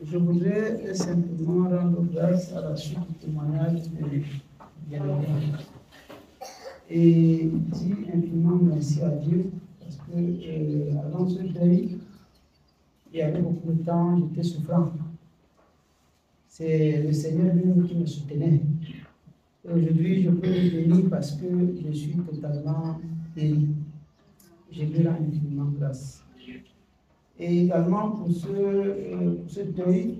Je voudrais simplement rendre grâce à la suite du témoignage de bien-aimé et dire infiniment merci à Dieu parce que avant ce deuil, il y avait beaucoup de temps, j'étais souffrant. C'est le Seigneur lui-même qui me soutenait. Et aujourd'hui, je peux le bénir parce que je suis totalement guéri. Je lui rends infiniment grâce. Et également pour ce deuil,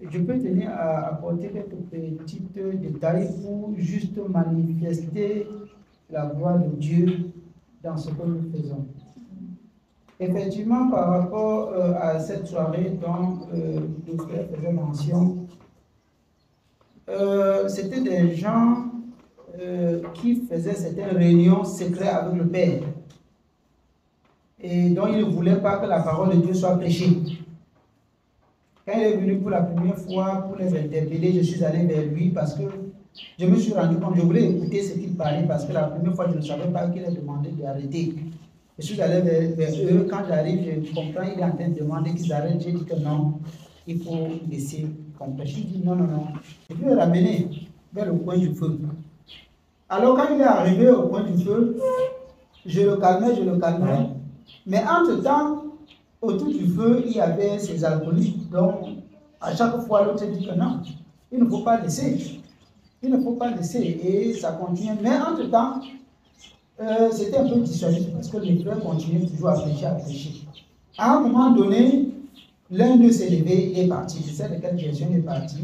je peux tenir à apporter quelques petits détails pour juste manifester la gloire de Dieu dans ce que nous faisons. Effectivement, par rapport à cette soirée dont le frère faisait mention, c'était des gens qui faisaient certaines réunions secrètes avec le Père et dont ils ne voulaient pas que la parole de Dieu soit prêchée. Quand il est venu pour la première fois pour les interpeller, je suis allé vers lui parce que je me suis rendu compte, je voulais écouter ce qu'il parlait parce que la première fois, je ne savais pas qu'il a demandé d'arrêter. Je suis allé vers eux, quand j'arrive, je comprends, il est en train de demander qu'ils arrêtent. J'ai dit que non, il faut laisser comprendre. Je dis non. Je vais le ramener vers le coin du feu. Alors quand il est arrivé au coin du feu, je le calmais. Mais entre-temps, autour du feu, il y avait ces alcooliques. Donc, à chaque fois, l'autre dit que non, il ne faut pas laisser. Il ne faut pas laisser. Et ça continue. Mais entre-temps, c'était un peu dissuasif parce que les frères continuaient toujours à prêcher. À un moment donné, l'un d'eux s'est levé, il est parti. Je sais de quelle direction il est parti.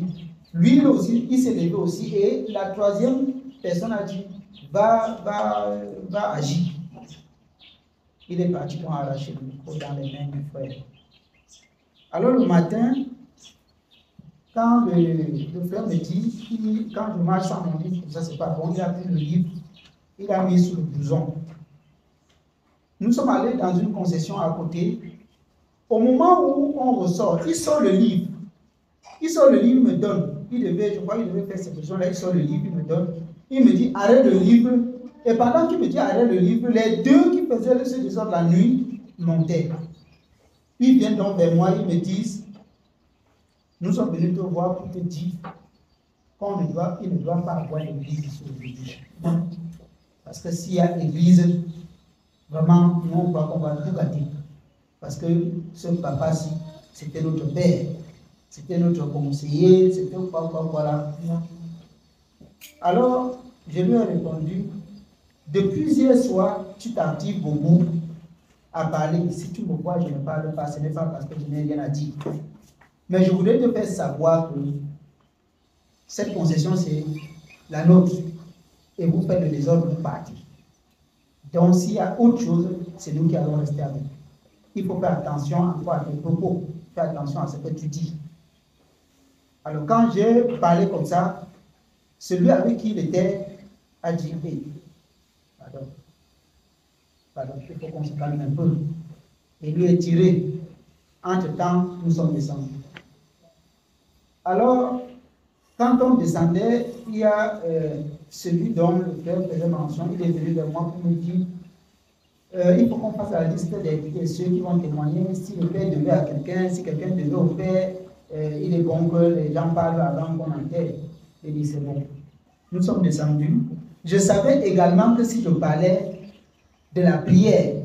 Lui aussi, il s'est levé aussi. Et la troisième personne a dit, va agir. Il est parti pour arracher le micro dans les mains du frère. Alors le matin, quand le frère me dit, quand je marche sans mon livre, ça c'est pas bon, il a pris le livre, il a mis sur le blouson. Nous sommes allés dans une concession à côté. Au moment où on ressort, il sort le livre. Il me donne. Je crois qu'il devait faire cette question-là, il sort le livre, il me donne. Il me dit, arrête le livre. Et pendant qu'il me dit, arrête le livre, les deux qui faisaient ce désordre la nuit montaient. Ils viennent donc vers moi, ils me disent, nous sommes venus te voir pour te dire qu'il ne doit pas avoir l'église sur l'église. Parce que s'il y a l'église, vraiment, nous on croit qu'on va tout gâter. Parce que ce papa-ci, c'était notre père, c'était notre conseiller, c'était voilà. Alors, je lui ai répondu, depuis hier soir, tu t'actives beaucoup à parler. Si tu me vois, je ne parle pas, ce n'est pas parce que je n'ai rien à dire. Mais je voudrais te faire savoir que cette concession, c'est la nôtre. Et vous faites le désordre, vous partez. Donc, s'il y a autre chose, c'est nous qui allons rester avec. Il faut faire attention encore à tes propos. Fais attention à ce que tu dis. Alors, quand j'ai parlé comme ça, celui avec qui il était a dit, hey, pardon, il faut qu'on se calme un peu. Et lui est tiré. Entre-temps, nous sommes descendus. Alors, quand on descendait, il y a celui dont le frère faisait mention, il est venu vers moi pour me dire, il faut qu'on fasse la liste des ceux qui vont témoigner. Si le père devait à quelqu'un, si quelqu'un devait au père, il est bon que les gens parlent avant qu'on enterre. Il dit, c'est bon. Nous sommes descendus. Je savais également que si je parlais de la prière,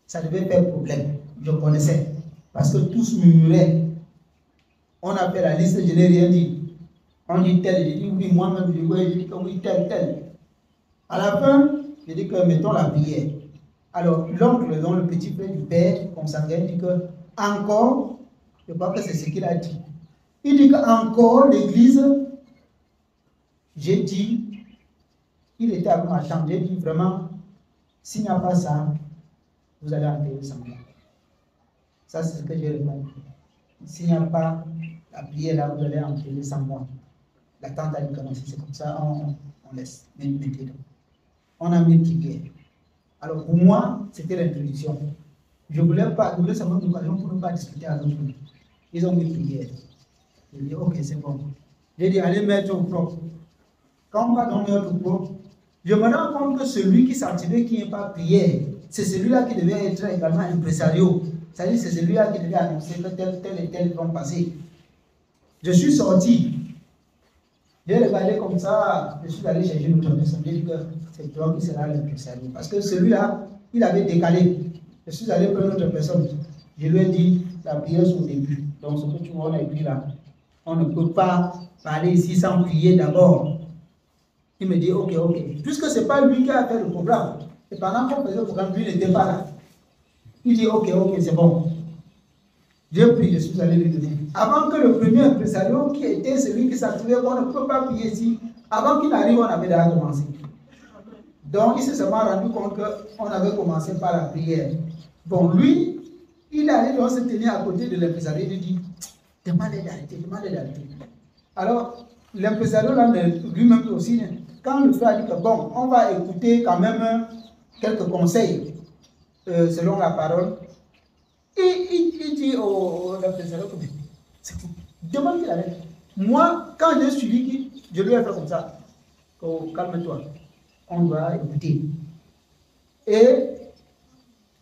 ça devait faire problème. Je connaissais. Parce que tous murmuraient. On a fait la liste, je n'ai rien dit. On dit tel, j'ai dit oui, moi-même, j'ai dit que oui, tel. À la fin, j'ai dit que mettons la prière. Alors, l'oncle, dont le petit frère du père, consanguin, dit que encore, je crois que c'est ce qu'il a dit. Il dit qu'encore l'église, j'ai dit, il était avec ma chambre, j'ai dit vraiment, s'il n'y a pas ça, vous allez enterrer sans moi. Ça, c'est ce que j'ai répondu. S'il n'y a pas la prière là, vous allez enterrer sans moi. La tante a dit que non, si c'est comme ça, on laisse. Mettez-le. On a mis prière. Alors pour moi, c'était l'introduction. Je voulais savoir une occasion pour ne pas discuter avec eux. Ils ont mis prière. J'ai dit, ok, c'est bon. J'ai dit, allez mettre au propre. Quand on va dans notre propre, je me rends compte que celui qui s'activait qui n'est pas prière, c'est celui-là qui devait être également impresario. C'est-à-dire c'est celui-là qui devait annoncer que tel et tel vont passer. Je suis sorti. J'ai regardé comme ça, je suis allé chercher une autre personne. J'ai dit que c'est toi qui seras l'impresario. Parce que celui-là, il avait décalé. Je suis allé prendre une autre personne. Je lui ai dit, la prière c'est au début. Donc ce que tu vois, on a écrit là. On ne peut pas parler ici sans prier d'abord. Il me dit, ok. Puisque ce n'est pas lui qui a fait le programme. Et pendant qu'on faisait le programme, lui n'était pas là. Il dit, ok, c'est bon. J'ai pris, je suis allé lui donner. Avant que le premier impresario, qui était celui qui s'activait, on ne peut pas prier ici. Avant qu'il n'arrive, on avait déjà commencé. Donc, il s'est seulement rendu compte qu'on avait commencé par la prière. Bon, lui, il allait donc se tenir à côté de l'impresario. Il lui dit, demandez d'arrêter. Alors, l'impresario, là, lui-même aussi, quand le frère a dit que bon, on va écouter quand même quelques conseils selon la parole, il dit au l'impresario, demande qu'il arrête. Moi, quand j'ai suivi, je lui ai fait comme ça. Oh, calme-toi. On doit écouter. Et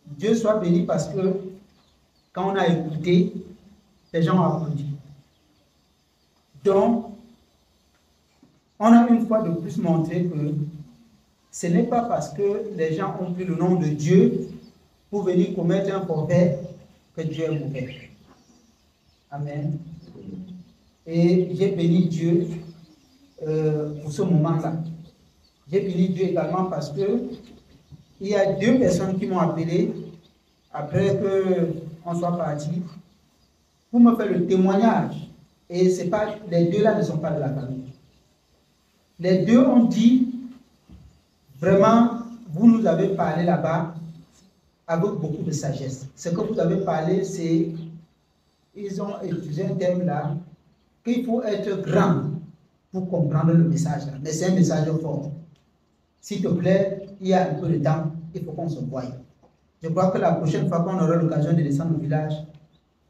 Dieu soit béni parce que quand on a écouté, les gens ont applaudi. Donc, on a une fois de plus montré que ce n'est pas parce que les gens ont pris le nom de Dieu pour venir commettre un forfait que Dieu est mauvais. Amen. Et j'ai béni Dieu pour ce moment-là. J'ai béni Dieu également parce que il y a 2 personnes qui m'ont appelé après qu'on soit parti pour me faire le témoignage. Et c'est pas, les 2 là ne sont pas de la famille. Les 2 ont dit, vraiment, vous nous avez parlé là-bas avec beaucoup de sagesse. Ce que vous avez parlé, c'est, ils ont utilisé un terme là, qu'il faut être grand pour comprendre le message là. Mais c'est un message fort. S'il te plaît, il y a un peu de temps, il faut qu'on se voie. Je crois que la prochaine fois qu'on aura l'occasion de descendre au village,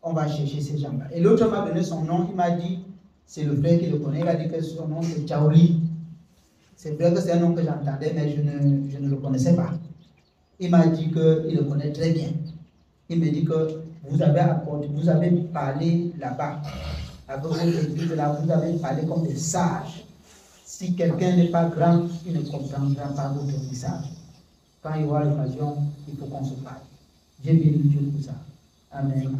on va chercher ces gens-là. Et l'autre m'a donné son nom, il m'a dit, c'est le frère qui le connaît, il a dit que son nom c'est Tchaouli. C'est vrai que c'est un nom que j'entendais, mais je ne le connaissais pas. Il m'a dit qu'il le connaît très bien. Il me dit que vous avez parlé là-bas, avec votre église là, vous avez parlé comme des sages. Si quelqu'un n'est pas grand, il ne comprendra pas votre message. Quand il y aura l'occasion, il faut qu'on se parle. J'ai béni Dieu pour ça. Amen.